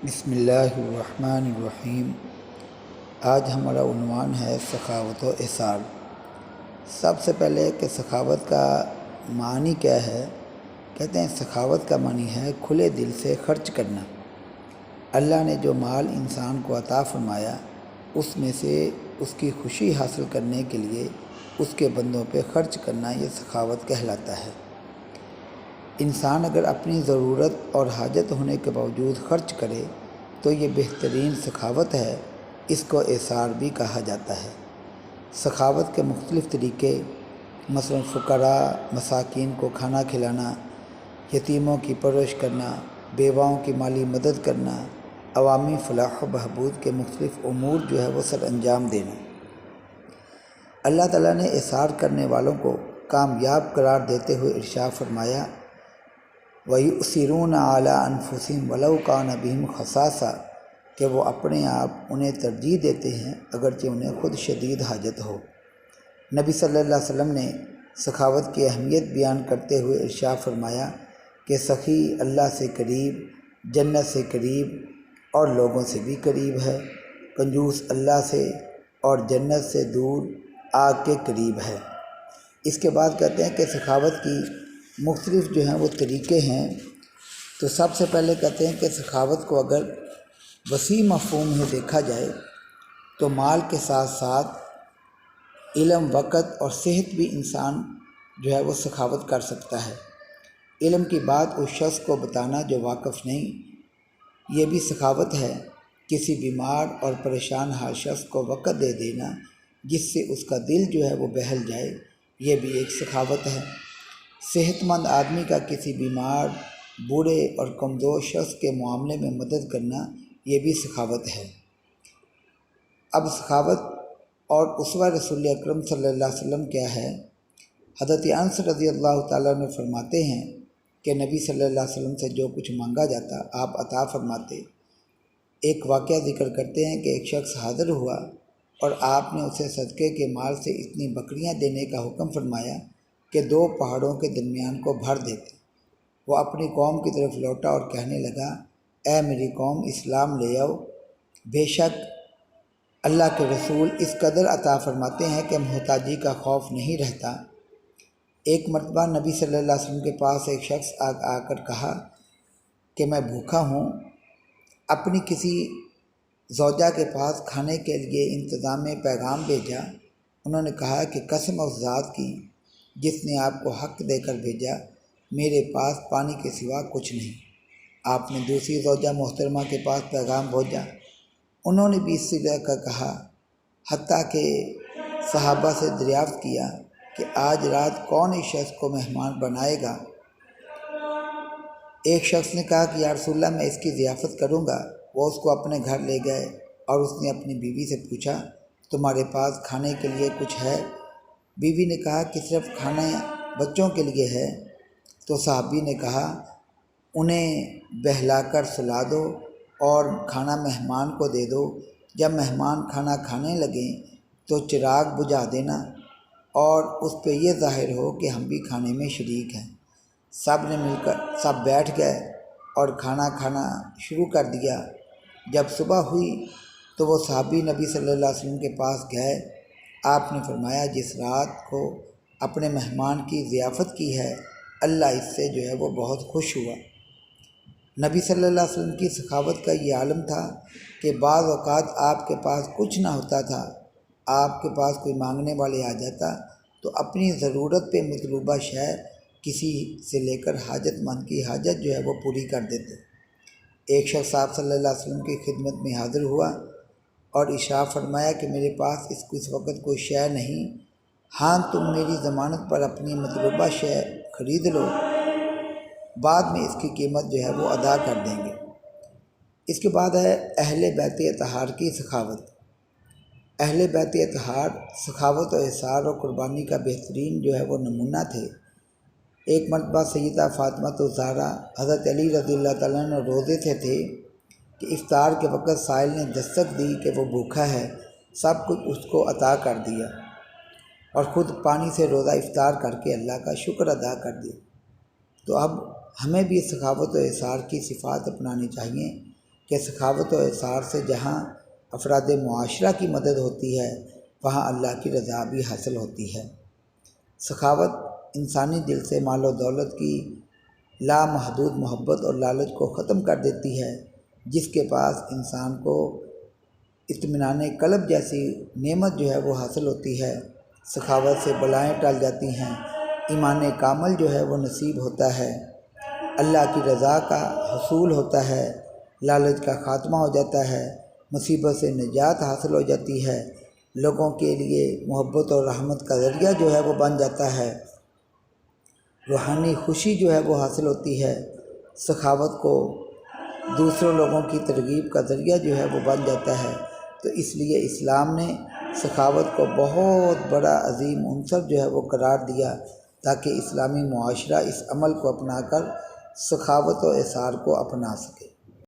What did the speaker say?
بسم اللہ الرحمن الرحیم۔ آج ہمارا عنوان ہے سخاوت و احسان۔ سب سے پہلے کہ سخاوت کا معنی کیا ہے؟ کہتے ہیں سخاوت کا معنی ہے کھلے دل سے خرچ کرنا۔ اللہ نے جو مال انسان کو عطا فرمایا اس میں سے اس کی خوشی حاصل کرنے کے لیے اس کے بندوں پہ خرچ کرنا، یہ سخاوت کہلاتا ہے۔ انسان اگر اپنی ضرورت اور حاجت ہونے کے باوجود خرچ کرے تو یہ بہترین سخاوت ہے، اس کو ایثار بھی کہا جاتا ہے۔ سخاوت کے مختلف طریقے، مثلا فقراء مساکین کو کھانا کھلانا، یتیموں کی پرورش کرنا، بیواؤں کی مالی مدد کرنا، عوامی فلاح و بہبود کے مختلف امور جو ہے وہ سر انجام دینا۔ اللہ تعالیٰ نے ایثار کرنے والوں کو کامیاب قرار دیتے ہوئے ارشاد فرمایا، وَيُؤْثِرُونَ عَلَىٰ أَنفُسِهِمْ وَلَوْ كَانَ بِهِمْ خَصَاصَةٌ کہ وہ اپنے آپ انہیں ترجیح دیتے ہیں اگرچہ انہیں خود شدید حاجت ہو۔ نبی صلی اللہ علیہ وسلم نے سخاوت کی اہمیت بیان کرتے ہوئے ارشاد فرمایا کہ سخی اللہ سے قریب، جنت سے قریب اور لوگوں سے بھی قریب ہے، کنجوس اللہ سے اور جنت سے دور آگ کے قریب ہے۔ اس کے بعد کہتے ہیں کہ سخاوت کی مختلف جو ہیں وہ طریقے ہیں۔ تو سب سے پہلے کہتے ہیں کہ سخاوت کو اگر وسیع مفہوم میں دیکھا جائے تو مال کے ساتھ ساتھ علم، وقت اور صحت بھی انسان جو ہے وہ سخاوت کر سکتا ہے۔ علم کی بات اس شخص کو بتانا جو واقف نہیں، یہ بھی سخاوت ہے۔ کسی بیمار اور پریشان حال شخص کو وقت دے دینا جس سے اس کا دل جو ہے وہ بہل جائے، یہ بھی ایک سخاوت ہے۔ صحت مند آدمی کا کسی بیمار، بوڑھے اور کمزور شخص کے معاملے میں مدد کرنا، یہ بھی سخاوت ہے۔ اب سخاوت اور اسوہ رسول اکرم صلی اللہ علیہ وسلم کیا ہے؟ حضرت انس رضی اللہ تعالیٰ عنہ فرماتے ہیں کہ نبی صلی اللہ علیہ وسلم سے جو کچھ مانگا جاتا آپ عطا فرماتے۔ ایک واقعہ ذکر کرتے ہیں کہ ایک شخص حاضر ہوا اور آپ نے اسے صدقے کے مال سے اتنی بکریاں دینے کا حکم فرمایا کہ 2 پہاڑوں کے درمیان کو بھر دیتے۔ وہ اپنی قوم کی طرف لوٹا اور کہنے لگا، اے میری قوم، اسلام لے آؤ، بے شک اللہ کے رسول اس قدر عطا فرماتے ہیں کہ محتاجی کا خوف نہیں رہتا۔ ایک مرتبہ نبی صلی اللہ علیہ وسلم کے پاس ایک شخص آ کر کہا کہ میں بھوکا ہوں، اپنی کسی زوجہ کے پاس کھانے کے لیے انتظام میں پیغام بھیجا۔ انہوں نے کہا کہ قسم اس ذات کی جس نے آپ کو حق دے کر بھیجا، میرے پاس پانی کے سوا کچھ نہیں۔ آپ نے دوسری زوجہ محترمہ کے پاس پیغام بھیجا، انہوں نے بھی اسی طرح کا کہا، حتیٰ کہ صحابہ سے دریافت کیا کہ آج رات کون اس شخص کو مہمان بنائے گا؟ ایک شخص نے کہا کہ یا رسول اللہ میں اس کی ضیافت کروں گا۔ وہ اس کو اپنے گھر لے گئے اور اس نے اپنی بیوی سے پوچھا، تمہارے پاس کھانے کے لیے کچھ ہے؟ بیوی نے کہا کہ صرف کھانا بچوں کے لیے ہے۔ تو صحابی نے کہا، انہیں بہلا کر سلا دو اور کھانا مہمان کو دے دو۔ جب مہمان کھانا کھانے لگیں تو چراغ بجھا دینا اور اس پہ یہ ظاہر ہو کہ ہم بھی کھانے میں شریک ہیں۔ سب بیٹھ گئے اور کھانا کھانا شروع کر دیا۔ جب صبح ہوئی تو وہ صحابی نبی صلی اللہ علیہ وسلم کے پاس گئے۔ آپ نے فرمایا، جس رات کو اپنے مہمان کی ضیافت کی ہے اللہ اس سے جو ہے وہ بہت خوش ہوا۔ نبی صلی اللہ علیہ وسلم کی سخاوت کا یہ عالم تھا کہ بعض اوقات آپ کے پاس کچھ نہ ہوتا تھا، آپ کے پاس کوئی مانگنے والے آ جاتا تو اپنی ضرورت پہ مطلوبہ شے کسی سے لے کر حاجت مند کی حاجت جو ہے وہ پوری کر دیتے۔ ایک شخص آپ صلی اللہ علیہ وسلم کی خدمت میں حاضر ہوا اور ارشاد فرمایا کہ میرے پاس اس وقت کوئی شے نہیں، ہاں تم میری ضمانت پر اپنی مطلوبہ شے خرید لو، بعد میں اس کی قیمت جو ہے وہ ادا کر دیں گے۔ اس کے بعد ہے اہل بیت اطہار کی سخاوت۔ اہل بیت اطہار سخاوت و احسان و قربانی کا بہترین جو ہے وہ نمونہ تھے۔ ایک مرتبہ سیدہ فاطمہ الزہرا حضرت علی رضی اللہ تعالیٰ عنہ روزے سے تھے کہ افطار کے وقت سائل نے دستک دی کہ وہ بھوکا ہے، سب کچھ اس کو عطا کر دیا اور خود پانی سے روزہ افطار کر کے اللہ کا شکر ادا کر دیا۔ تو اب ہمیں بھی سخاوت و احسان کی صفات اپنانی چاہیے کہ سخاوت و اثار سے جہاں افراد معاشرہ کی مدد ہوتی ہے وہاں اللہ کی رضا بھی حاصل ہوتی ہے۔ سخاوت انسانی دل سے مال و دولت کی لامحدود محبت اور لالچ کو ختم کر دیتی ہے۔ جس کے پاس انسان کو اطمینان قلب جیسی نعمت جو ہے وہ حاصل ہوتی ہے۔ سخاوت سے بلائیں ٹل جاتی ہیں، ایمان کامل جو ہے وہ نصیب ہوتا ہے، اللہ کی رضا کا حصول ہوتا ہے، لالچ کا خاتمہ ہو جاتا ہے، مصیبت سے نجات حاصل ہو جاتی ہے، لوگوں کے لیے محبت اور رحمت کا ذریعہ جو ہے وہ بن جاتا ہے، روحانی خوشی جو ہے وہ حاصل ہوتی ہے، سخاوت کو دوسرے لوگوں کی ترغیب کا ذریعہ جو ہے وہ بن جاتا ہے۔ تو اس لیے اسلام نے سخاوت کو بہت بڑا عظیم عنصر جو ہے وہ قرار دیا تاکہ اسلامی معاشرہ اس عمل کو اپنا کر سخاوت و اثار کو اپنا سکے۔